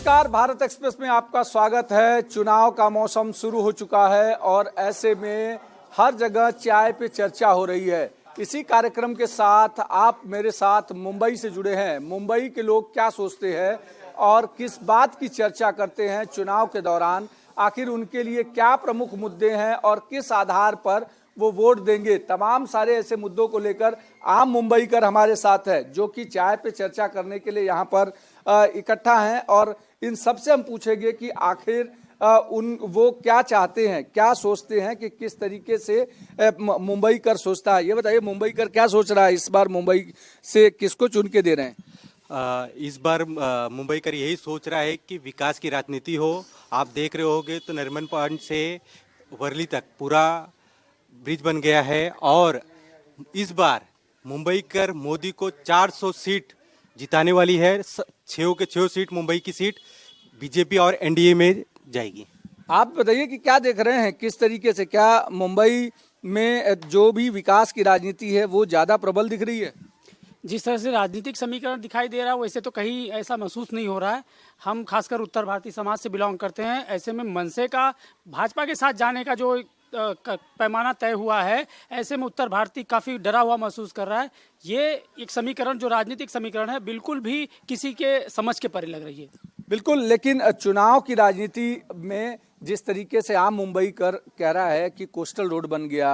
नमस्कार, भारत एक्सप्रेस में आपका स्वागत है। चुनाव का मौसम शुरू हो चुका है और ऐसे में हर जगह चाय पे चर्चा हो रही है। इसी कार्यक्रम के साथ आप मेरे साथ मुंबई से जुड़े हैं। मुंबई के लोग क्या सोचते हैं और किस बात की चर्चा करते हैं चुनाव के दौरान, आखिर उनके लिए क्या प्रमुख मुद्दे हैं और किस आधार पर वो वोट देंगे, तमाम सारे ऐसे मुद्दों को लेकर आम मुंबईकर हमारे साथ है जो कि चाय पे चर्चा करने के लिए यहाँ पर इकट्ठा हैं। और इन सबसे हम पूछेंगे कि आखिर वो क्या चाहते हैं, क्या सोचते हैं कि किस तरीके से मुंबई कर सोचता है। ये बताइए, मुंबई कर क्या सोच रहा है, इस बार मुंबई से किसको चुन के दे रहे हैं? इस बार मुंबई कर यही सोच रहा है कि विकास की राजनीति हो। आप देख रहे होंगे तो नरीमन पॉइंट से वर्ली तक पूरा ब्रिज बन गया है और इस बार मुंबई कर मोदी को 400 सीट जिताने वाली है। 6 के 6 सीट मुंबई की सीट बीजेपी और एनडीए में जाएगी। आप बताइए कि क्या देख रहे हैं, किस तरीके से, क्या मुंबई में जो भी विकास की राजनीति है वो ज्यादा प्रबल दिख रही है? जिस तरह से राजनीतिक समीकरण दिखाई दे रहा है वैसे तो कहीं ऐसा महसूस नहीं हो रहा है। हम खासकर उत्तर भारतीय समाज से बिलोंग करते हैं, ऐसे में मनसे का भाजपा के साथ जाने का जो पैमाना तय हुआ है, ऐसे में उत्तर भारतीय काफ़ी डरा हुआ महसूस कर रहा है। ये एक समीकरण जो राजनीतिक समीकरण है बिल्कुल भी किसी के समझ के परे लग रही है। बिल्कुल, लेकिन चुनाव की राजनीति में जिस तरीके से आम मुंबई कर कह रहा है कि कोस्टल रोड बन गया,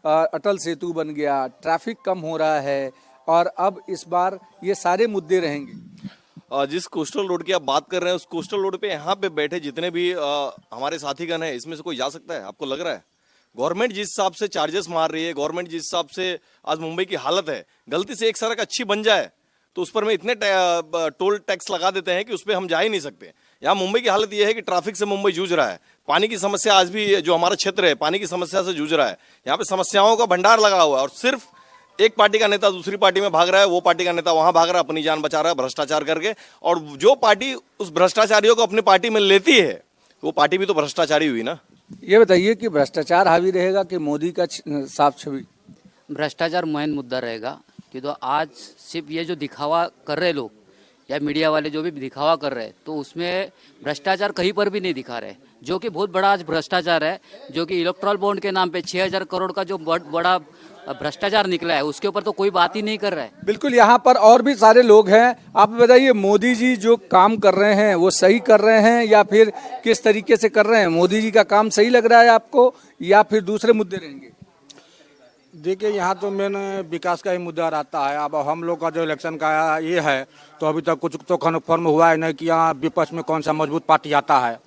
अटल सेतु बन गया, ट्रैफिक कम हो रहा है और अब इस बार ये सारे मुद्दे रहेंगे। जिस कोस्टल रोड की आप बात कर रहे हैं, उस कोस्टल रोड पे यहाँ पे बैठे जितने भी हमारे साथीगण हैं, इसमें से कोई जा सकता है? आपको लग रहा है? गवर्नमेंट जिस हिसाब से चार्जेस मार रही है, गवर्नमेंट जिस हिसाब से आज मुंबई की हालत है, गलती से एक सड़क अच्छी बन जाए तो उस पर में इतने टोल टैक्स लगा देते हैं कि उस पर हम जा ही नहीं सकते। यहाँ मुंबई की हालत यह है कि ट्रैफिक से मुंबई जूझ रहा है। पानी की समस्या आज भी जो हमारा क्षेत्र है पानी की समस्या से जूझ रहा है। यहाँ पे समस्याओं का भंडार लगा हुआ है और सिर्फ एक पार्टी का नेता दूसरी पार्टी में भाग रहा है, वो पार्टी का नेता वहां भाग रहा है, अपनी जान बचा रहा है भ्रष्टाचार करके। और जो पार्टी उस भ्रष्टाचारियों को अपनी पार्टी में लेती है वो पार्टी भी तो भ्रष्टाचारी हुई ना। ये बताइए कि भ्रष्टाचार हावी रहेगा कि मोदी का साफ छवि? भ्रष्टाचार मेन मुद्दा रहेगा कि तो आज सिर्फ ये जो दिखावा कर रहे लोग या मीडिया वाले जो भी दिखावा कर रहे हैं तो उसमें भ्रष्टाचार कहीं पर भी नहीं दिखा रहे, जो कि बहुत बड़ा आज भ्रष्टाचार है। जो कि इलेक्ट्रल बॉन्ड के नाम पे 6000 करोड़ का जो बड़ा भ्रष्टाचार निकला है उसके ऊपर तो कोई बात ही नहीं कर रहा है। बिल्कुल, यहाँ पर और भी सारे लोग हैं। आप बताइए, मोदी जी जो काम कर रहे हैं वो सही कर रहे हैं या फिर किस तरीके से कर रहे हैं? मोदी जी का काम सही लग रहा है आपको या फिर दूसरे मुद्दे रहेंगे? देखिए, यहाँ तो मेन विकास का ही मुद्दा रहता है। अब हम लोग का जो इलेक्शन का ये है तो अभी तक कुछ तो कन्फर्म हुआ है नहीं कि यहाँ विपक्ष में कौन सा मजबूत पार्टी आता है।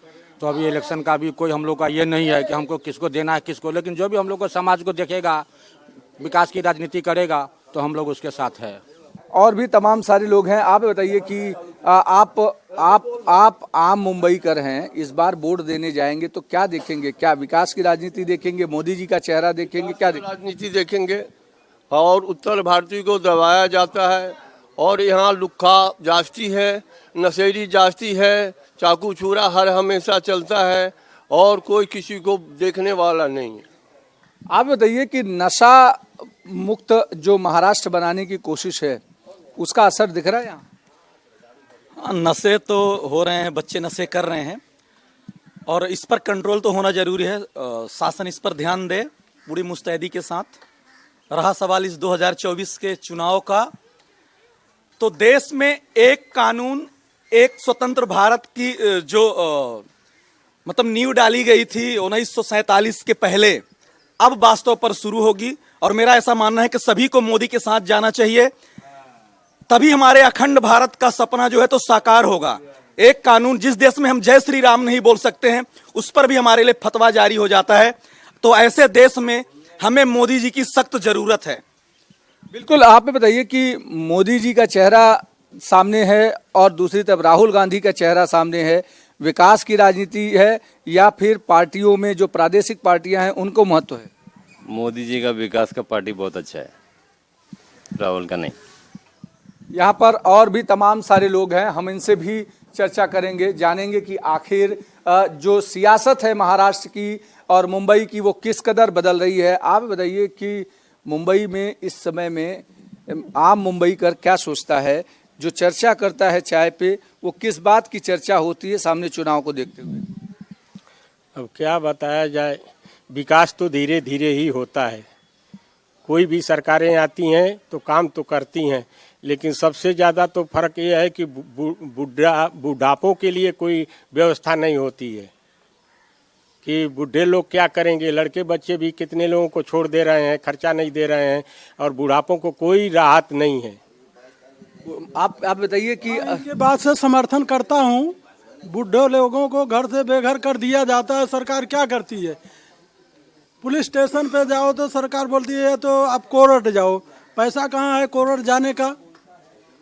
तो अभी इलेक्शन का भी कोई हम लोग का ये नहीं है कि हमको किसको देना है किसको, लेकिन जो भी हम लोग को समाज को देखेगा, विकास की राजनीति करेगा तो हम लोग उसके साथ है। और भी तमाम सारे लोग हैं। आप बताइए कि आप आम मुंबई कर हैं, इस बार वोट देने जाएंगे तो क्या देखेंगे? क्या विकास की राजनीति देखेंगे, मोदी जी का चेहरा देखेंगे, क्या देखेंगे? राजनीति देखेंगे और उत्तर भारतीय को दबाया जाता है और यहाँ लुक्खा जास्ती है, नशेड़ी जास्ती है, चाकू छुरा हर हमेशा चलता है और कोई किसी को देखने वाला नहीं है। आप बताइए कि नशा मुक्त जो महाराष्ट्र बनाने की कोशिश है उसका असर दिख रहा है यहाँ? नशे तो हो रहे हैं, बच्चे नशे कर रहे हैं और इस पर कंट्रोल तो होना जरूरी है। शासन इस पर ध्यान दे पूरी मुस्तैदी के साथ। रहा सवाल इस 2024 के चुनाव का, तो देश में एक कानून, एक स्वतंत्र भारत की जो मतलब नींव डाली गई थी 1947 के पहले, अब वास्तव पर शुरू होगी। और मेरा ऐसा मानना है कि सभी को मोदी के साथ जाना चाहिए, तभी हमारे अखंड भारत का सपना जो है तो साकार होगा। एक कानून, जिस देश में हम जय श्री राम नहीं बोल सकते हैं उस पर भी हमारे लिए फतवा जारी हो जाता है। तो ऐसे देश में हमें मोदी जी की सख्त जरूरत है। बिल्कुल, आप बताइए कि मोदी जी का चेहरा सामने है और दूसरी तरफ राहुल गांधी का चेहरा सामने है। विकास की राजनीति है या फिर पार्टियों में जो प्रादेशिक पार्टियां हैं उनको महत्व है? मोदी जी का विकास का पार्टी बहुत अच्छा है, राहुल का नहीं। यहाँ पर और भी तमाम सारे लोग हैं, हम इनसे भी चर्चा करेंगे, जानेंगे कि आखिर जो सियासत है महाराष्ट्र की और मुंबई की वो किस कदर बदल रही है। आप बताइए कि मुंबई में इस समय में आम मुंबई कर क्या सोचता है जो चर्चा करता है चाय पे, वो किस बात की चर्चा होती है सामने चुनाव को देखते हुए? अब क्या बताया जाए, विकास तो धीरे धीरे ही होता है। कोई भी सरकारें आती हैं तो काम तो करती हैं, लेकिन सबसे ज़्यादा तो फर्क ये है कि बुढ़ापों के लिए कोई व्यवस्था नहीं होती है कि बूढ़े लोग क्या करेंगे। लड़के बच्चे भी कितने लोगों को छोड़ दे रहे हैं, खर्चा नहीं दे रहे हैं, और बुढ़ापों को कोई राहत नहीं है। आप बताइए कि इनके बात से समर्थन करता हूँ। बूढ़े लोगों को घर से बेघर कर दिया जाता है, सरकार क्या करती है? पुलिस स्टेशन पे जाओ तो सरकार बोलती है तो आप कोर्ट जाओ, पैसा कहाँ है कोर्ट जाने का?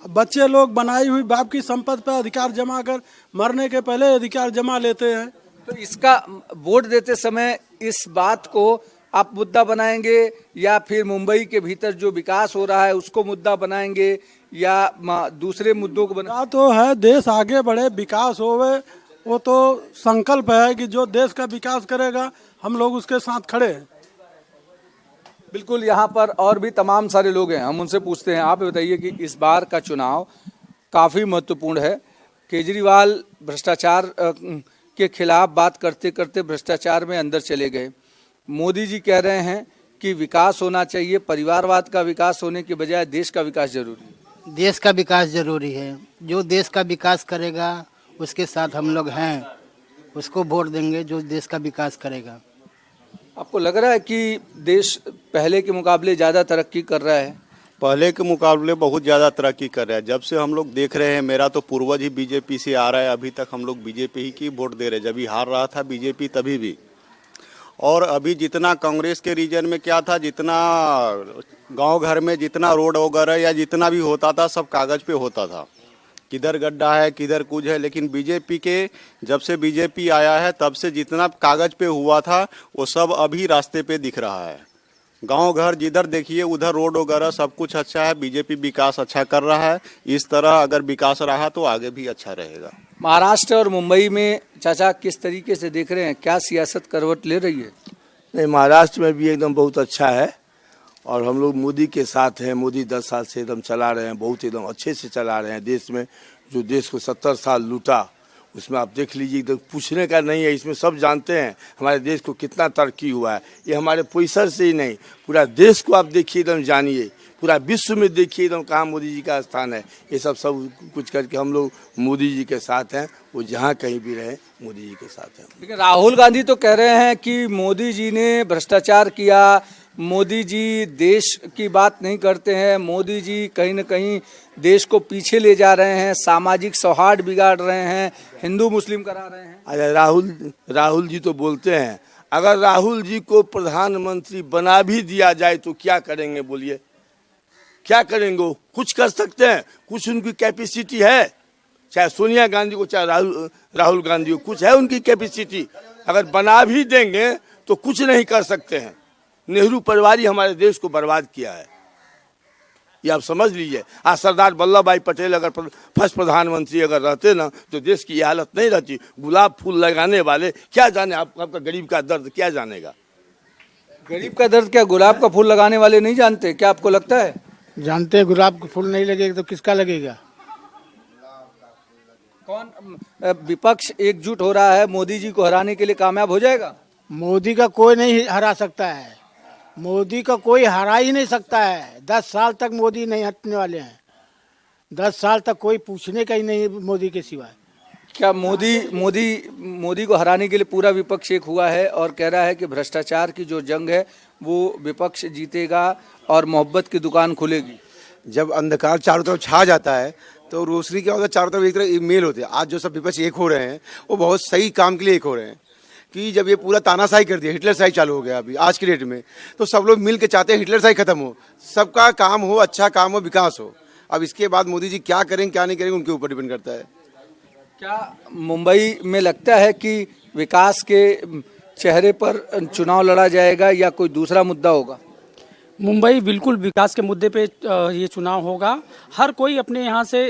बच्चे लोग बनाई हुई बाप की संपत्ति पर अधिकार जमा कर मरने के पहले अधिकार जमा लेते हैं। तो इसका वोट देते समय इस बात को आप मुद्दा बनाएंगे, या फिर मुंबई के भीतर जो विकास हो रहा है उसको मुद्दा बनाएंगे, या दूसरे मुद्दों को बना? तो है देश आगे बढ़े, विकास होवे, वो तो संकल्प है कि जो देश का विकास करेगा हम लोग उसके साथ खड़े हैं। बिल्कुल, यहाँ पर और भी तमाम सारे लोग हैं, हम उनसे पूछते हैं। आप बताइए कि इस बार का चुनाव काफ़ी महत्वपूर्ण है। केजरीवाल भ्रष्टाचार के खिलाफ बात करते करते भ्रष्टाचार में अंदर चले गए। मोदी जी कह रहे हैं कि विकास होना चाहिए, परिवारवाद का विकास होने के बजाय देश का विकास जरूरी है। देश का विकास जरूरी है। जो देश का विकास करेगा उसके साथ हम लोग हैं, उसको वोट देंगे जो देश का विकास करेगा। आपको लग रहा है कि देश पहले के मुकाबले ज़्यादा तरक्की कर रहा है? पहले के मुकाबले बहुत ज़्यादा तरक्की कर रहा है। जब से हम लोग देख रहे हैं, मेरा तो पूर्वज ही बीजेपी से आ रहा है, अभी तक हम लोग बीजेपी ही की वोट दे रहे हैं। जब भी हार रहा था बीजेपी तभी भी, और अभी जितना कांग्रेस के रीजन में क्या था, जितना गांव घर में जितना रोड वगैरह या जितना भी होता था सब कागज़ पे होता था, किधर गड्ढा है किधर कुछ है। लेकिन बीजेपी के जब से बीजेपी आया है तब से जितना कागज़ पे हुआ था वो सब अभी रास्ते पे दिख रहा है। गांव घर जिधर देखिए उधर रोड वगैरह सब कुछ अच्छा है। बीजेपी विकास अच्छा कर रहा है। इस तरह अगर विकास रहा तो आगे भी अच्छा रहेगा। महाराष्ट्र और मुंबई में चाचा किस तरीके से देख रहे हैं, क्या सियासत करवट ले रही है? नहीं, महाराष्ट्र में भी एकदम बहुत अच्छा है, और हम लोग मोदी के साथ हैं। मोदी 10 साल से एकदम चला रहे हैं, बहुत एकदम अच्छे से चला रहे हैं। देश में जो देश को 70 साल लूटा उसमें आप देख लीजिए, एकदम पूछने का नहीं है। इसमें सब जानते हैं हमारे देश को कितना तरक्की हुआ है। ये हमारे पैसर से ही नहीं, पूरा देश को आप देखिए, एकदम जानिए, पूरा विश्व में देखिए एकदम कहाँ मोदी जी का स्थान है। ये सब कुछ करके हम लोग मोदी जी के साथ हैं। वो जहाँ कहीं भी रहे मोदी जी के साथ हैं। लेकिन राहुल गांधी तो कह रहे हैं कि मोदी जी ने भ्रष्टाचार किया, मोदी जी देश की बात नहीं करते हैं, मोदी जी कहीं न कहीं देश को पीछे ले जा रहे हैं, सामाजिक सौहार्द बिगाड़ रहे हैं, हिंदू मुस्लिम करा रहे हैं। अरे राहुल जी तो बोलते हैं, अगर राहुल जी को प्रधानमंत्री बना भी दिया जाए तो क्या करेंगे? बोलिए, क्या करेंगे? कुछ कर सकते हैं? कुछ उनकी कैपेसिटी है? चाहे सोनिया गांधी को चाहे राहुल गांधी को, कुछ है उनकी कैपेसिटी? अगर बना भी देंगे तो कुछ नहीं कर सकते हैं। नेहरू परिवार ही हमारे देश को बर्बाद किया है, ये आप समझ लीजिए। आज सरदार वल्लभ भाई पटेल अगर फर्स्ट प्रधानमंत्री अगर रहते ना तो देश की हालत नहीं रहती। गुलाब फूल लगाने वाले क्या जाने, आपका गरीब का दर्द क्या जानेगा? गरीब का दर्द क्या गुलाब का फूल लगाने वाले नहीं जानते? क्या आपको लगता है? जानते हैं, गुलाब का फूल नहीं लगेगा तो किसका लगेगा? कौन विपक्ष एकजुट हो रहा है, मोदी जी को हराने के लिए कामयाब हो जाएगा? मोदी का कोई नहीं हरा सकता है। मोदी का कोई हरा ही नहीं सकता है। 10 साल तक मोदी नहीं हटने वाले हैं। 10 साल तक कोई पूछने का ही नहीं मोदी के सिवाय। क्या मोदी को हराने के लिए पूरा विपक्ष एक हुआ है और कह रहा है कि भ्रष्टाचार की जो जंग है वो विपक्ष जीतेगा और मोहब्बत की दुकान खुलेगी? जब अंधकार चारों तरफ छा जाता है तो रोशनी क्या होता है, चारों तरफ एक तरह मेल होते हैं। आज जो सब विपक्ष एक हो रहे हैं वो बहुत सही काम के लिए एक हो रहे हैं कि जब ये पूरा तानाशाही कर दिया, हिटलर शाही चालू हो गया अभी आज की डेट में, तो सब लोग मिल के चाहते हैं हिटलर शाही खत्म हो, सबका काम हो, अच्छा काम हो, विकास हो। अब इसके बाद मोदी जी क्या करेंगे क्या नहीं करेंगे उनके ऊपर डिपेंड करता है। क्या मुंबई में लगता है कि विकास के चेहरे पर चुनाव लड़ा जाएगा या कोई दूसरा मुद्दा होगा? मुंबई बिल्कुल विकास के मुद्दे पे ये चुनाव होगा। हर कोई अपने यहाँ से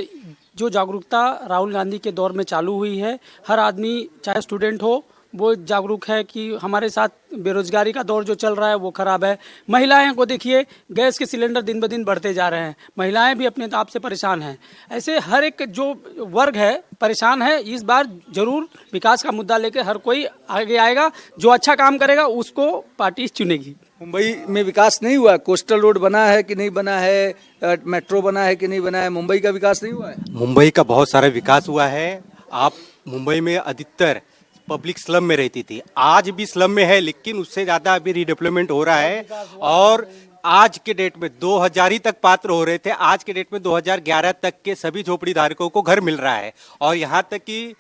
जो जागरूकता राहुल गांधी के दौर में चालू हुई है, हर आदमी चाहे स्टूडेंट हो, वो जागरूक है कि हमारे साथ बेरोजगारी का दौर जो चल रहा है वो खराब है। महिलाएं को देखिए, गैस के सिलेंडर दिन ब दिन बढ़ते जा रहे हैं, महिलाएं भी अपने आप से परेशान हैं। ऐसे हर एक जो वर्ग है परेशान है। इस बार जरूर विकास का मुद्दा लेकर हर कोई आगे आएगा, जो अच्छा काम करेगा उसको पार्टी चुनेगी। मुंबई में विकास नहीं हुआ, कोस्टल रोड बना है कि नहीं बना है, मेट्रो बना है कि नहीं बना है, मुंबई का विकास नहीं हुआ है? मुंबई का बहुत सारा विकास हुआ है। आप मुंबई में अधिकतर पब्लिक स्लम में रहती थी, आज भी स्लम में है, लेकिन उससे ज़्यादा अभी रीडेवलपमेंट हो रहा है। और आज के डेट में 2000 ही तक पात्र हो रहे थे, आज के डेट में 2011 तक के सभी झोपड़ी धारकों को घर मिल रहा है। और यहाँ तक कि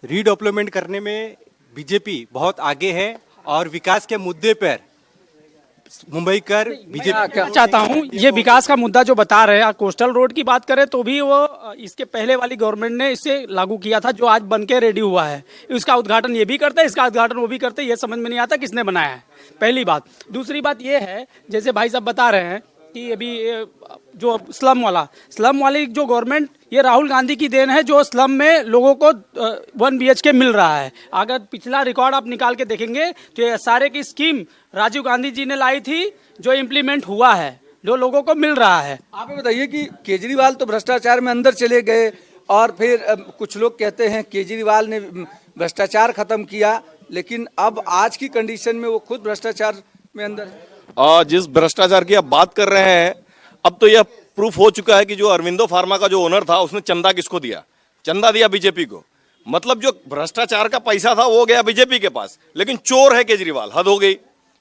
रीडेवलपमेंट करने में बीजेपी बहुत आगे है। और विकास के मुद्दे पर मुंबई कर बीजेपी चाहता हूँ ये विकास का मुद्दा जो बता रहे हैं, कोस्टल रोड की बात करें तो भी वो इसके पहले वाली गवर्नमेंट ने इसे लागू किया था, जो आज बन के रेडी हुआ है। इसका उद्घाटन ये भी करते हैं, इसका उद्घाटन वो भी करते हैं, ये समझ में नहीं आता किसने बनाया है, पहली बात। दूसरी बात ये है, जैसे भाई साहब बता रहे हैं कि अभी जो स्लम वाली जो गवर्नमेंट, ये राहुल गांधी की देन है, जो स्लम में लोगों को 1 BHK मिल रहा है। अगर पिछला रिकॉर्ड आप निकाल के देखेंगे तो ये सारे की स्कीम राजीव गांधी जी ने लाई थी, जो इम्प्लीमेंट हुआ है, जो लोगों को मिल रहा है। आप ये बताइए कि केजरीवाल तो भ्रष्टाचार में अंदर चले गए, और फिर कुछ लोग कहते हैं केजरीवाल ने भ्रष्टाचार खत्म किया, लेकिन अब आज की कंडीशन में वो खुद भ्रष्टाचार में अंदर है। जिस भ्रष्टाचार की आप बात कर रहे हैं, अब तो यह प्रूफ हो चुका है कि जो अरविंदो फार्मा का जो ओनर था, उसने चंदा किसको दिया? चंदा दिया बीजेपी को। मतलब जो भ्रष्टाचार का पैसा था वो गया बीजेपी के पास, लेकिन चोर है केजरीवाल। हद हो गई।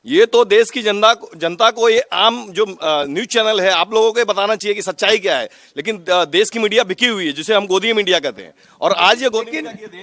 ये तो देश की जनता को ये आम जो न्यूज चैनल है, आप लोगों को बताना चाहिए कि सच्चाई क्या है, लेकिन देश की मीडिया बिकी हुई है, जिसे हम गोदी मीडिया कहते हैं। और आज ये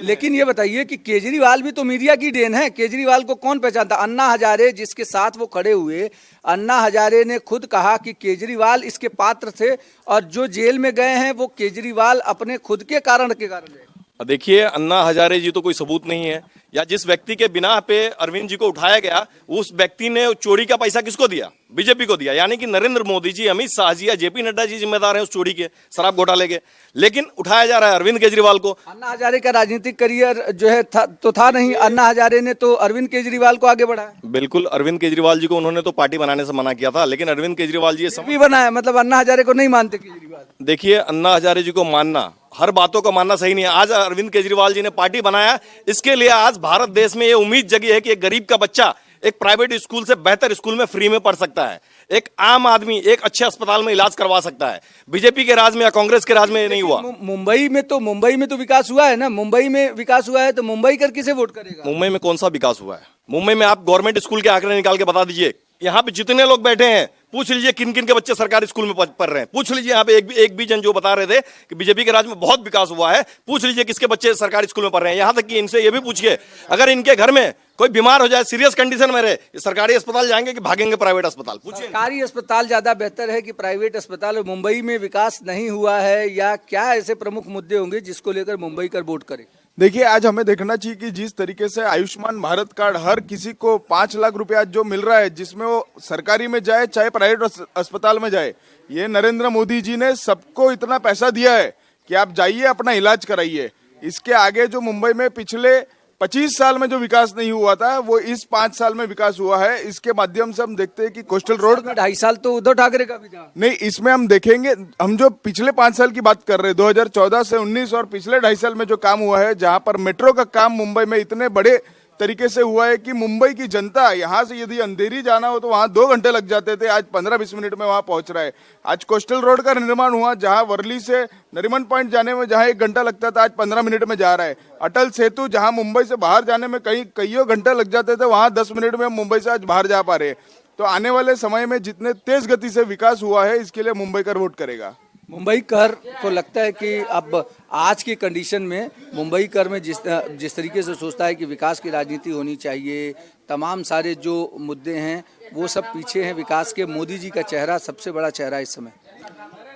लेकिन ये बताइए कि केजरीवाल भी तो मीडिया की देन है। केजरीवाल को कौन पहचानता? अन्ना हजारे जिसके साथ वो खड़े हुए, अन्ना हजारे ने खुद कहा कि केजरीवाल इसके पात्र थे, और जो जेल में गए हैं वो केजरीवाल अपने खुद के कारण गए। देखिए, अन्ना हजारे जी तो कोई सबूत नहीं है, या जिस व्यक्ति के बिना पे अरविंद जी को उठाया गया, उस व्यक्ति ने चोरी का पैसा किसको दिया? बीजेपी को दिया। यानी कि नरेंद्र मोदी जी, अमित शाह जी या जेपी नड्डा जी जिम्मेदार हैं उस चोरी के, शराब घोटाले के, लेकिन उठाया जा रहा है अरविंद केजरीवाल को। अन्ना हजारे का राजनीतिक करियर जो है था नहीं, अन्ना हजारे ने तो अरविंद केजरीवाल को आगे बढ़ाया। बिल्कुल, अरविंद केजरीवाल जी को उन्होंने तो पार्टी बनाने से मना किया था, लेकिन अरविंद केजरीवाल जी भी बनाया, मतलब अन्ना हजारे को नहीं मानते केजरीवाल। देखिए, अन्ना हजारे जी को मानना, हर बातों को मानना सही नहीं है। आज अरविंद केजरीवाल जी ने पार्टी बनाया, इसके लिए आज भारत देश में ये उम्मीद जगी है कि एक गरीब का बच्चा एक प्राइवेट स्कूल से बेहतर स्कूल में फ्री में पढ़ सकता है, एक आम आदमी एक अच्छे अस्पताल में इलाज करवा सकता है। बीजेपी के राज में या कांग्रेस के राज में नहीं हुआ। मुंबई में तो विकास हुआ है ना। मुंबई में विकास हुआ है तो मुंबई कर किसे वोट करेगा? मुंबई में कौन सा विकास हुआ है? मुंबई में आप गवर्नमेंट स्कूल के आंकड़े निकाल के बता दीजिए। यहाँ पे जितने लोग बैठे हैं, पूछ लीजिए किन किन के बच्चे सरकारी स्कूल में पढ़ रहे हैं। पूछ लीजिए, यहाँ पे एक भी जन जो बता रहे थे कि बीजेपी के राज में बहुत विकास हुआ है, पूछ लीजिए किसके बच्चे सरकारी स्कूल में पढ़ रहे हैं। यहाँ तक कि इनसे ये भी पूछिए, अगर इनके घर में कोई बीमार हो जाए, सीरियस कंडीशन में रहे, सरकारी अस्पताल जाएंगे कि भागेंगे प्राइवेट अस्पताल? पूछिए। सरकारी अस्पताल ज्यादा बेहतर है कि प्राइवेट अस्पताल? मुंबई में विकास नहीं हुआ है, या क्या ऐसे प्रमुख मुद्दे होंगे जिसको लेकर मुंबई कर वोट करे? देखिए, आज हमें देखना चाहिए कि जिस तरीके से आयुष्मान भारत कार्ड हर किसी को 5 लाख रुपया जो मिल रहा है, जिसमें वो सरकारी में जाए चाहे प्राइवेट अस्पताल में जाए, ये नरेंद्र मोदी जी ने सबको इतना पैसा दिया है कि आप जाइए अपना इलाज कराइए। इसके आगे जो मुंबई में पिछले 25 साल में जो विकास नहीं हुआ था, वो इस 5 साल में विकास हुआ है। इसके माध्यम से हम देखते हैं कि कोस्टल रोड में 2.5 साल तो उद्धव ठाकरे का भी था। नहीं, इसमें हम देखेंगे, हम जो पिछले 5 साल की बात कर रहे हैं, 2014 से 19 और पिछले 2.5 साल में जो काम हुआ है, जहां पर मेट्रो का काम मुंबई में इतने बड़े तरीके से हुआ है कि मुंबई की जनता यहाँ से यदि अंधेरी जाना हो तो वहाँ 2 घंटे लग जाते थे, आज 15-20 मिनट में वहाँ पहुँच रहा है। आज कोस्टल रोड का निर्माण हुआ, जहाँ वर्ली से नरीमन पॉइंट जाने में जहाँ 1 घंटा लगता था, आज 15 मिनट में जा रहा है। अटल सेतु, जहाँ मुंबई से बाहर जाने में कईयों घंटे लग जाते थे, वहाँ 10 मिनट में मुंबई से आज बाहर जा पा रहे हैं। तो आने वाले समय में जितने तेज गति से विकास हुआ है, इसके लिए मुंबई कर वोट करेगा। मुंबई कर को लगता है कि अब आज की कंडीशन में मुंबई कर में जिस तरीके से सोचता है कि विकास की राजनीति होनी चाहिए, तमाम सारे जो मुद्दे हैं वो सब पीछे हैं विकास के। मोदी जी का चेहरा सबसे बड़ा चेहरा इस समय।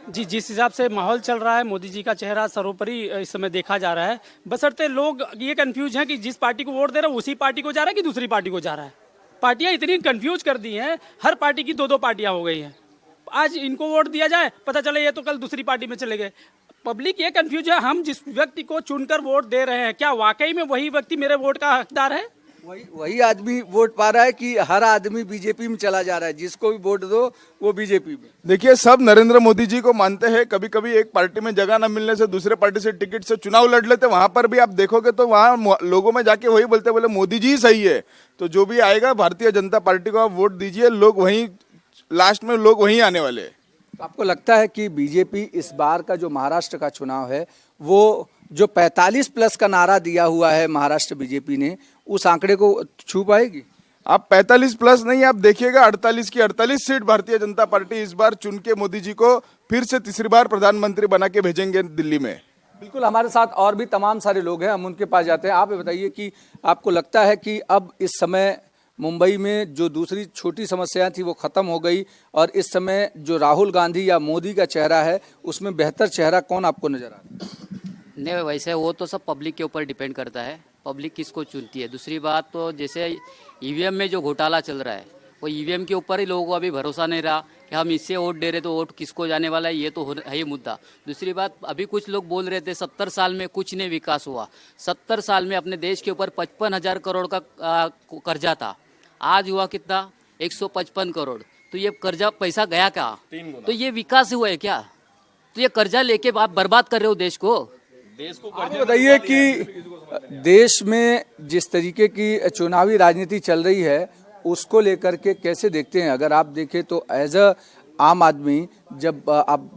जी, जिस हिसाब से माहौल चल रहा है, मोदी जी का चेहरा सर्वोपरि इस समय देखा जा रहा है। बशर्ते लोग ये कंफ्यूज हैं कि जिस पार्टी को वोट दे रहा है उसी पार्टी को जा रहा है कि दूसरी पार्टी को जा रहा है। पार्टियां इतनी कंफ्यूज कर दी हैं, हर पार्टी की 2-2 पार्टियां हो गई हैं। आज इनको वोट दिया जाए, पता चले ये तो कल दूसरी पार्टी में चले गए। पब्लिक ये कंफ्यूज है, हम जिस व्यक्ति को चुनकर वोट दे रहे हैं, क्या वाकई में वही व्यक्ति मेरे वोट का हकदार है? वही आदमी वोट पा रहा है कि हर आदमी बीजेपी में चला जा रहा है, जिसको भी वोट दो वो बीजेपी में? देखिए, सब नरेंद्र मोदी जी को मानते हैं। कभी कभी एक पार्टी में जगह न मिलने से दूसरे पार्टी से टिकट से चुनाव लड़ लेते, वहां पर भी आप देखोगे तो वहां लोगों में जाके वही बोलते, बोले मोदी जी ही सही है। तो जो भी आएगा भारतीय जनता पार्टी को आप वोट दीजिए, लोग वहीं लास्ट में लोग वहीं आने वाले हैं। तो आपको लगता है कि बीजेपी इस बार का जो महाराष्ट्र का चुनाव है, वो जो 45+ का नारा दिया हुआ है महाराष्ट्र बीजेपी ने, उस आंकड़े को छू पाएगी? आप 45+ नहीं, आप देखिएगा 48 की 48 सीट भारतीय जनता पार्टी इस बार चुन के मोदी जी को फिर से तीसरी बार प्रधानमंत्री बना के भेजेंगे दिल्ली में। बिल्कुल, हमारे साथ और भी तमाम सारे लोग हैं, हम उनके पास जाते हैं। आप ये बताइए कि आपको लगता है कि अब इस समय मुंबई में जो दूसरी छोटी समस्याएं थी वो खत्म हो गई, और इस समय जो राहुल गांधी या मोदी का चेहरा है उसमें बेहतर चेहरा कौन आपको नजर आ रहा है? नहीं, वैसे वो तो सब पब्लिक के ऊपर डिपेंड करता है, पब्लिक किसको चुनती है। दूसरी बात तो जैसे ईवीएम में जो घोटाला चल रहा है, वो ईवीएम के ऊपर ही लोगों को अभी भरोसा नहीं रहा कि हम इससे वोट दे रहे तो वोट किसको जाने वाला है, ये तो है ही मुद्दा। दूसरी बात, अभी कुछ लोग बोल रहे थे 70 साल में कुछ नहीं विकास हुआ। 70 साल में अपने देश के ऊपर 55,000 करोड़ का कर्जा था, आज हुआ कितना? 155 करोड़। तो ये कर्जा पैसा गया क्या? तो ये विकास हुआ है क्या? तो ये कर्जा लेके आप बर्बाद कर रहे हो देश को। आप बताइए कि देश में जिस तरीके की चुनावी राजनीति चल रही है उसको लेकर के कैसे देखते हैं? अगर आप देखें तो एज अ आम आदमी जब आप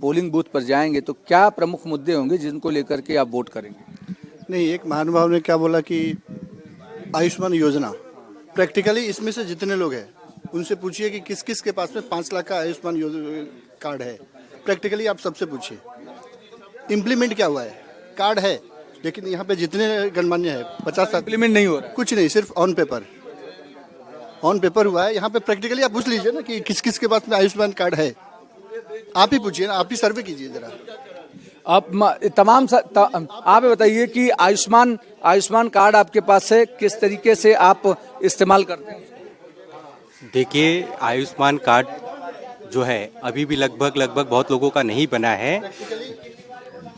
पोलिंग बूथ पर जाएंगे तो क्या प्रमुख मुद्दे होंगे जिनको लेकर के आप वोट करेंगे? नहीं, एक महानुभाव ने क्या बोला कि आयुष्मान योजना, प्रैक्टिकली इसमें से जितने लोग हैं उनसे पूछिए कि किस किस के पास में 5 लाख का आयुष्मान कार्ड है। प्रैक्टिकली आप सबसे पूछिए इम्प्लीमेंट क्या हुआ है। कार्ड है लेकिन यहाँ पे जितने गणमान्य है 50 लाख इम्प्लीमेंट नहीं हो रहा है, कुछ नहीं, सिर्फ ऑन पेपर हुआ है। यहाँ पे प्रैक्टिकली आप पूछ लीजिए ना कि किस किस के पास में आयुष्मान कार्ड है, आप ही पूछिए ना, आप ही सर्वे कीजिए जरा। आप बताइए कि आयुष्मान कार्ड आपके पास है, किस तरीके से आप इस्तेमाल करते हैं? देखिए, आयुष्मान कार्ड जो है अभी भी लगभग बहुत लोगों का नहीं बना है।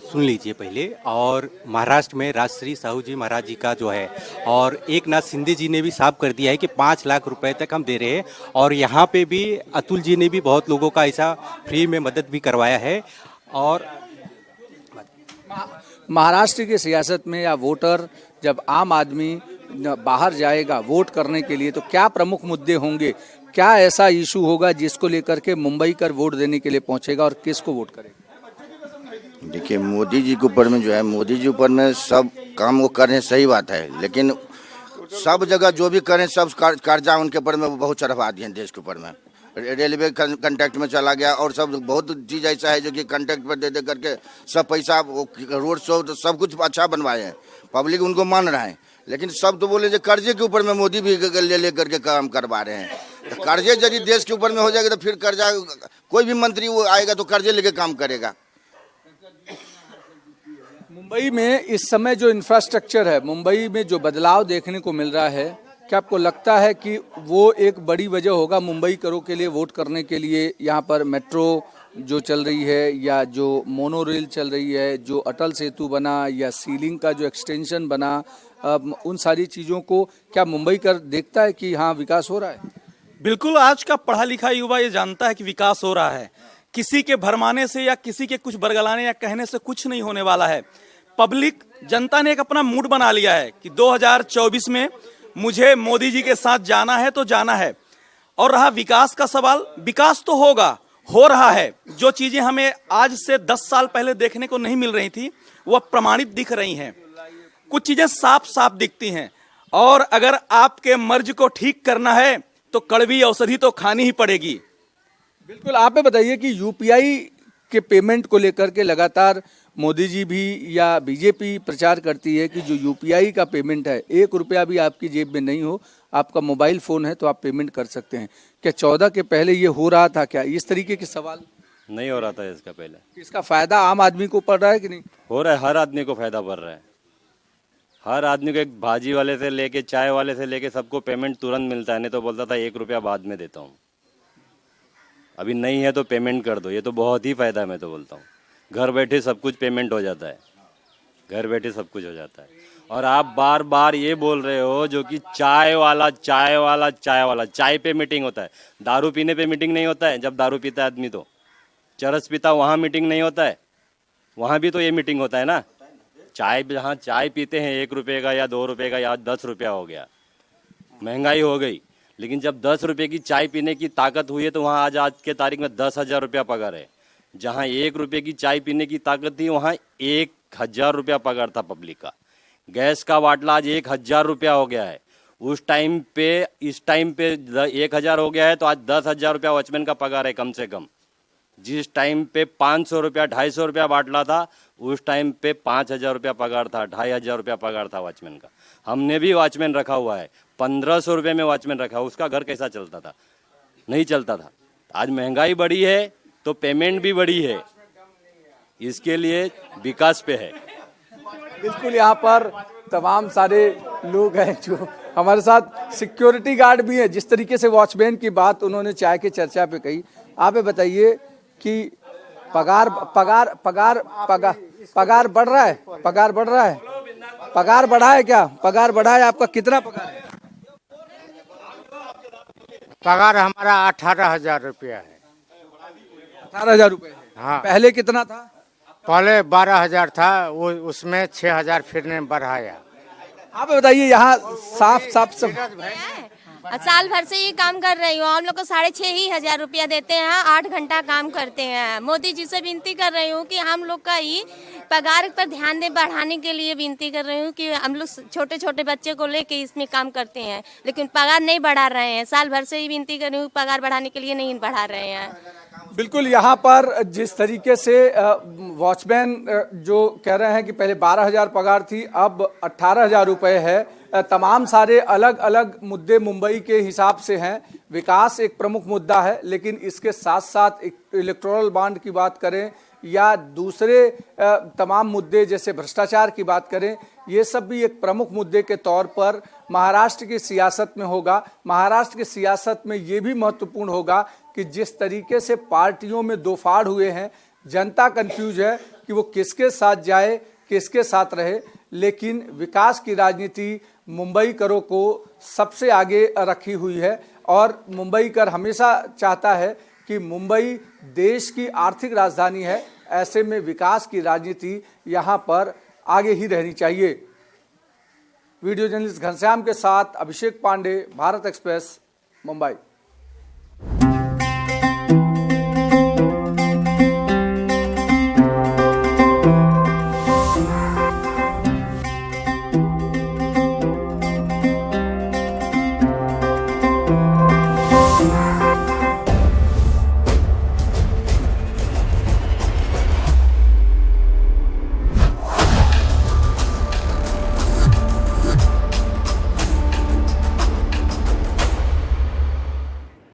सुन लीजिए पहले। और महाराष्ट्र में राजश्री साहू जी महाराज जी का जो है, और एक नाथ शिंदे जी ने भी साफ कर दिया है कि 5 लाख रुपए तक हम दे रहे हैं। और यहाँ पे भी अतुल जी ने भी बहुत लोगों का ऐसा फ्री में मदद भी करवाया है। और महाराष्ट्र की सियासत में या वोटर जब आम आदमी बाहर जाएगा वोट करने के लिए तो क्या प्रमुख मुद्दे होंगे? क्या ऐसा इशू होगा जिसको लेकर के मुंबई कर वोट देने के लिए पहुंचेगा और किसको वोट करेगा? देखिए, मोदी जी के ऊपर में जो है, मोदी जी ऊपर में सब काम वो कर रहे हैं, सही बात है, लेकिन सब जगह जो भी करें सब कर्जा उनके ऊपर में बहुत चढ़वा दिए देश के ऊपर में। रेलवे कंट्रैक्ट में चला गया और सब बहुत चीज ऐसा है जो कि कंट्रैक्ट पर दे करके सब पैसा रोड शो तो सब कुछ अच्छा बनवाए हैं, पब्लिक उनको मान रहा है। लेकिन सब तो बोले जो कर्जे के ऊपर में मोदी भी ले करके काम करवा रहे हैं। तो कर्जे यदि देश के ऊपर में हो जाएगा तो फिर कर्जा, कोई भी मंत्री वो आएगा तो कर्जे लेके काम करेगा। मुंबई में इस समय जो इंफ्रास्ट्रक्चर है, मुंबई में जो बदलाव देखने को मिल रहा है, क्या आपको लगता है कि वो एक बड़ी वजह होगा मुंबई करों के लिए वोट करने के लिए? यहाँ पर मेट्रो जो चल रही है या जो मोनो रेल चल रही है, जो अटल सेतु बना या सीलिंग का जो एक्सटेंशन बना, उन सारी चीज़ों को क्या मुंबई कर देखता है कि हाँ विकास हो रहा है? बिल्कुल, आज का पढ़ा लिखा युवा ये जानता है कि विकास हो रहा है। किसी के भरमाने से या किसी के कुछ बरगलाने या कहने से कुछ नहीं होने वाला है। पब्लिक जनता ने एक अपना मूड बना लिया है कि 2024 में मुझे मोदी जी के साथ जाना है तो जाना है। और रहा विकास का सवाल, विकास तो होगा, हो रहा है। जो चीजें हमें आज से 10 साल पहले देखने को नहीं मिल रही थी वो प्रमाणित दिख रही हैं। कुछ चीजें साफ साफ दिखती हैं। और अगर आपके मर्ज को ठीक करना है तो कड़वी औषधि तो खानी ही पड़ेगी। बिल्कुल, आप बताइए कि यूपीआई के पेमेंट को लेकर के लगातार मोदी जी भी या बीजेपी प्रचार करती है कि जो यूपीआई का पेमेंट है, 1 रुपया भी आपकी जेब में नहीं हो, आपका मोबाइल फोन है तो आप पेमेंट कर सकते हैं। क्या 14 के पहले ये हो रहा था? क्या इस तरीके के सवाल नहीं हो रहा था इसका पहले? इसका फायदा आम आदमी को पड़ रहा है कि नहीं? हो रहा है, हर आदमी को फायदा पड़ रहा है। हर आदमी को, एक भाजी वाले से लेके चाय वाले से लेके सबको पेमेंट तुरंत मिलता है। नहीं तो बोलता था 1 रुपया बाद में देता हूँ, अभी नहीं है तो पेमेंट कर दो। ये तो बहुत ही फायदा है, मैं तो बोलता हूँ। घर बैठे सब कुछ पेमेंट हो जाता है, घर बैठे सब कुछ हो जाता है। और आप बार बार ये बोल रहे हो जो कि चाय वाला चाय वाला चाय वाला, चाय पे मीटिंग होता है, दारू पीने पे मीटिंग नहीं होता है। जब दारू पीता है आदमी तो चरस पीता, वहाँ मीटिंग नहीं होता है, वहाँ भी तो ये मीटिंग होता है ना। चाय जहाँ चाय पीते हैं 1 रुपये का या 2 रुपये का या 10 रुपया हो गया, महंगाई हो गई, लेकिन जब 10 रुपये की चाय पीने की ताकत हुई है तो वहाँ आज के तारीख में 10,000 रुपया पगार है। जहाँ 1 रुपये की चाय पीने की ताकत थी वहाँ 1,000 रुपया पगार था पब्लिक का। गैस का बाटला आज 1,000 रुपया हो गया है। उस टाइम पे इस टाइम पे 1,000 हो गया है तो आज 10,000 रुपया वॉचमैन का पगार है कम से कम। जिस टाइम पे 500 रुपया 250 रुपया बाटला था उस टाइम पे 5,000 रुपया पगार था, 2,500 रुपया पगार था वॉचमैन का। हमने भी वॉचमैन रखा हुआ है, 1,500 रुपये में वॉचमैन रखा, उसका घर कैसा चलता था? नहीं चलता था। आज महंगाई बढ़ी है तो पेमेंट भी बढ़ी है, इसके लिए विकास पे है। बिल्कुल, यहाँ पर तमाम सारे लोग हैं जो हमारे साथ, सिक्योरिटी गार्ड भी है। जिस तरीके से वॉचमैन की बात उन्होंने चाय की चर्चा पे कही, आप ये बताइए कि पगार पगार पगार पगार पगार बढ़ रहा है? पगार बढ़ रहा है? पगार बढ़ा है क्या? पगार बढ़ा है? आपका कितना पगार है? पगार हमारा 18,000 रुपया है। 18,000 रुपये है। हाँ, पहले कितना था? पहले 12,000 था, वो उसमें 6,000 फिर ने बढ़ाया। आप बताइए, यहाँ साफ साफ सब साल भर से ये काम कर रही हूँ। हम लोग को 6,500 रुपया देते हैं, 8 घंटा काम करते हैं। मोदी जी से विनती कर रही हूँ कि हम लोग का ही पगार पर ध्यान दे, बढ़ाने के लिए विनती कर रही हूँ कि हम लोग छोटे छोटे बच्चे को लेके इसमें काम करते हैं लेकिन पगार नहीं बढ़ा रहे हैं। साल भर से ही विनती कर रही हूँ, पगार बढ़ाने के लिए नहीं बढ़ा रहे हैं। बिल्कुल, यहाँ पर जिस तरीके से वॉचमैन जो कह रहे हैं कि पहले 12,000 पगार थी, अब 18,000 रुपये है। तमाम सारे अलग अलग मुद्दे मुंबई के हिसाब से हैं। विकास एक प्रमुख मुद्दा है, लेकिन इसके साथ साथ इलेक्टोरल बॉन्ड की बात करें या दूसरे तमाम मुद्दे जैसे भ्रष्टाचार की बात करें, ये सब भी एक प्रमुख मुद्दे के तौर पर महाराष्ट्र की सियासत में होगा। महाराष्ट्र की सियासत में ये भी महत्वपूर्ण होगा कि जिस तरीके से पार्टियों में दो फाड़ हुए हैं, जनता कंफ्यूज है कि वो किसके साथ जाए, किसके साथ रहे। लेकिन विकास की राजनीति मुंबई करों को सबसे आगे रखी हुई है और मुंबई कर हमेशा चाहता है कि मुंबई देश की आर्थिक राजधानी है। ऐसे में विकास की राजनीति यहाँ पर आगे ही रहनी चाहिए। वीडियो जर्नलिस्ट घनश्याम के साथ अभिषेक पांडे, भारत एक्सप्रेस, मुंबई।